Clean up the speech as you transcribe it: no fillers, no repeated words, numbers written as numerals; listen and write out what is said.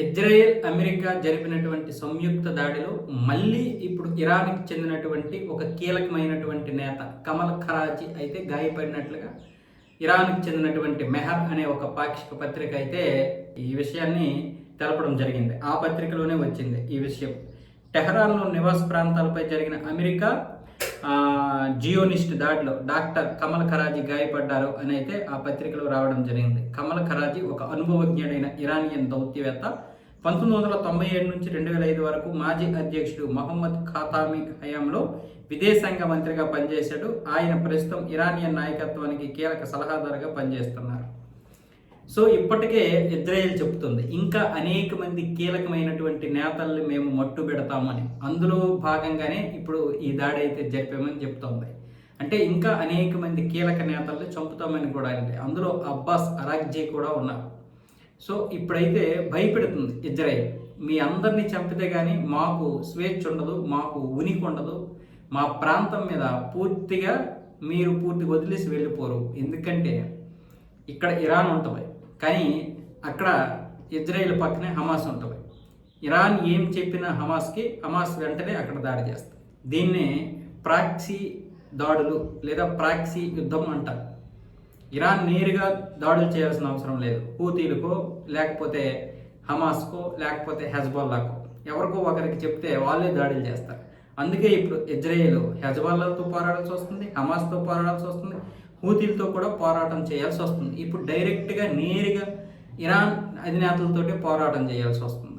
Israel America జరిపినటువంటి సంయుక్త దాడిలో మళ్ళీ ఇప్పుడు ఇరాన్కి చెందినటువంటి ఒక కీలకమైనటువంటి నేత కమల్ ఖరాజీ అయితే గాయపడినట్లుగా ఇరాన్కి చెందినటువంటి మెహర్ అనే ఒక పాక్షిక పత్రిక అయితే ఈ విషయాన్ని తెలపడం జరిగింది. ఆ పత్రికలోనే వచ్చింది ఈ విషయం. టెహరాన్లో నివాస ప్రాంతాలపై జరిగిన అమెరికా జియోనిస్ట్ దాడిలో డాక్టర్ కమల్ ఖరాజీ గాయపడ్డారు అని అయితే ఆ పత్రికలో రావడం జరిగింది. కమల్ ఖరాజీ ఒక అనుభవజ్ఞుడైన ఇరానియన్ దౌత్యవేత్త. 1997 నుంచి 2005 వరకు మాజీ అధ్యక్షుడు మహమ్మద్ ఖాతామీ హయాంలో విదేశాంగ మంత్రిగా పనిచేశాడు. ఆయన ప్రస్తుతం ఇరానియన్ నాయకత్వానికి కీలక సలహాదారుగా పనిచేస్తున్నారు. సో ఇప్పటికే ఇజ్రాయెల్ చెబుతుంది ఇంకా అనేక మంది కీలకమైనటువంటి నేతల్ని మేము మట్టు పెడతామని. అందులో భాగంగానే ఇప్పుడు ఈ దాడి అయితే జరిపామని చెప్తోంది. అంటే ఇంకా అనేక మంది కీలక నేతల్ని చంపుతామని కూడా, అంటే అందులో అబ్బాస్ అరాగ్జీ కూడా ఉన్నారు. సో ఇప్పుడైతే భయపెడుతుంది ఇజ్రాయెల్, మీ అందరినీ చంపితే కానీ మాకు స్వేచ్ఛ ఉండదు, మాకు ఉనికి ఉండదు, మా ప్రాంతం మీద పూర్తిగా వదిలేసి వెళ్ళిపోరు. ఎందుకంటే ఇక్కడ ఇరాన్ ఉంటుంది, కానీ అక్కడ ఇజ్రాయెల్ పక్కనే హమాస్ ఉంటుంది. ఇరాన్ ఏం చెప్పినా హమాస్ వెంటనే అక్కడ దాడి చేస్తుంది. దీన్నే ప్రాక్సీ దాడులు లేదా ప్రాక్సీ యుద్ధం అంటారు. ఇరాన్ నేరుగా దాడులు చేయాల్సిన అవసరం లేదు. హూతీలకో లేకపోతే హమాస్కో లేకపోతే హెజ్బొల్లాకో ఎవరికో ఒకరికి చెప్తే వాళ్ళే దాడులు చేస్తారు. అందుకే ఇప్పుడు ఇజ్రాయెల్ హెజ్బొల్లాతో పోరాడాల్సి వస్తుంది, హమాస్తో పోరాడాల్సి వస్తుంది, హూతీలతో కూడా పోరాటం చేయాల్సి వస్తుంది. ఇప్పుడు డైరెక్ట్గా నేరుగా ఇరాన్ అధినేతలతోటి పోరాటం చేయాల్సి వస్తుంది.